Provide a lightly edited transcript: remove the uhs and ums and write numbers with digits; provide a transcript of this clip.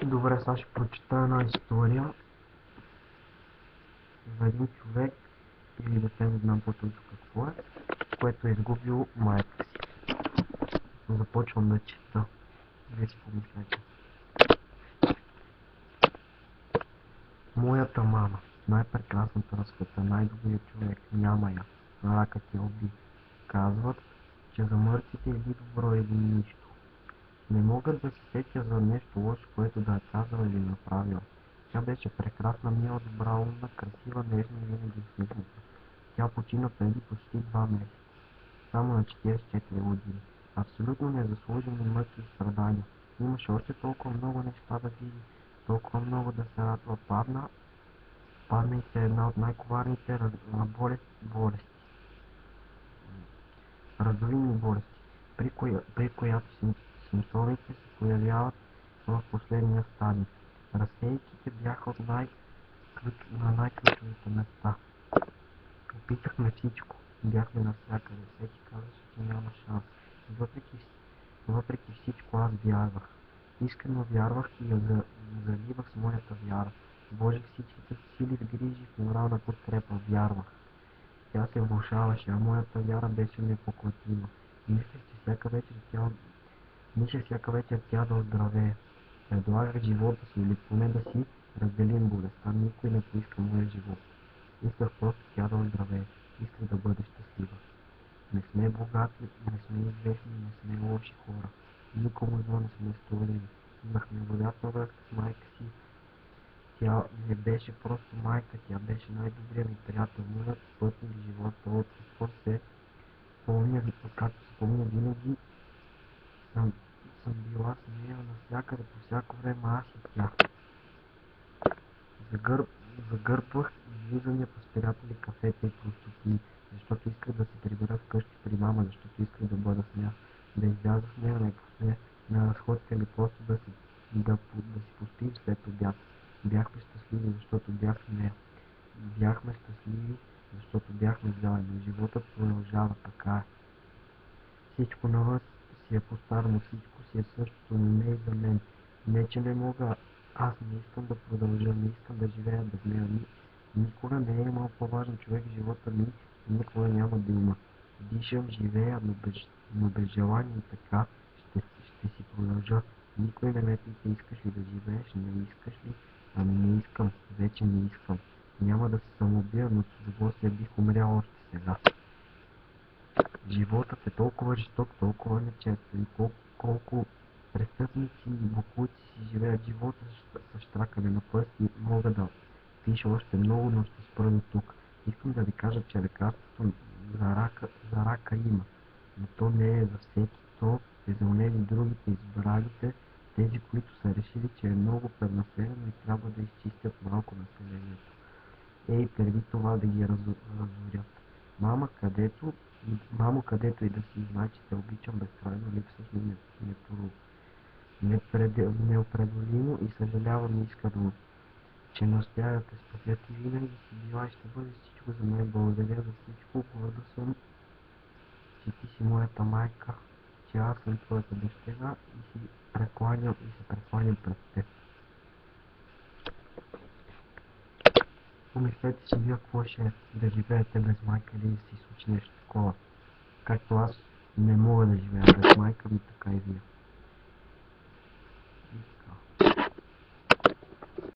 Добре, сега ще прочета една история за един човек или дете, не знам по-точно какво е, което е изгубило майка си. Започвам да чета. Вие си помислете. Моята мама, най-прекрасната на света, най-добрият човек, няма я. Ракът я уби. Казват, че за мъртвите или добро, или нищо. Не мога да се сетя за нещо лошо, което да е казала или направила. Тя беше прекрасна, мила, добра, умна, красива, нежна и винаги усмихната. Тя почина преди почти 2 месеца, само на 44 години. Абсолютно незаслужени мъки и страдания. Имаше още толкова много неща да види, толкова много да се радва. Падна и се една от най-коварните болести. Раздоини болести, при която симптомите се появяват в последния стадий. Разсейките бяха на най-ключовите места. Опитахме всичко. Бяхме навсякъде. Всеки казваше, че няма шанс. Въпреки всичко аз вярвах. Искрено вярвах и я заливах с моята вяра. Вложих всичките сили в грижи, в морална подкрепа. Вярвах. Тя се влошаваше, а моята вяра беше непоклатима. Мислех всяка вечер тя да оздравее. Предлагах живота си или поне да си разделим болестта. Никой не поиска моя живот. Исках просто тя да оздравее. Исках да бъде щастлива. Не сме богати, не сме известни, не сме лоши хора. Никому зло не сме сторили. Имахме вероятна връзка с майка си. Тя не беше просто майка, тя беше най-добрият ми приятел, моят спътник в живота. От както се помня, винаги съм била с нея навсякъде, по всяко време, аз и тя. Загърбвах излизания с приятели, кафета и простотии, защото исках да се прибера вкъщи при мама, защото исках да бъда с нея, да изляза с нея на разходка или просто да си поспим след обяд. Бяхме щастливи, защото бях с нея. Бяхме щастливи, защото бяхме заедно. Животът продължава, така е. Всичко навън си е по-старому, всичко си е същото, но не и за мен. Не, че не мога, аз не искам да продължа, не искам да живея без нея. Никога не е имал по-важен човек в живота ми и никога няма да има. Дишам, живея, но без желание и така ще си продължа. Никой не ме пита, искаш ли да живееш, не искаш ли? Ами не искам, вече не искам. Няма да се самоубия, но с удоволствие бих умрял още сега. Животът е толкова жесток, толкова нечестен, колко престъпници и боклуци си живеят живота с щракане на пръсти. Мога да пиша още много, но ще спра до тук. Искам да ви кажа, че лекарството за рака има, но то не е за всеки. То е за онези другите, избралите, тези, които са решили, че е много преднаселено и трябва да изчистят малко населението. Преди това да ги разорят. Мамо, където и да си, знай, че те обичам безкрайно, липсваш ми неопределимо и съжалявам искрено, че не успя да те спася. Ти винаги си била и ще бъде всичко за мен. Благодаря за всичко. Горда съм, че ти си моята майка, че аз съм твоята дъщеря и се прекланям пред теб. Помислете си вие какво ще е да живеете без майка или да си случи нещо такова. Както аз не мога да живея без майка ми, така и вие. И така.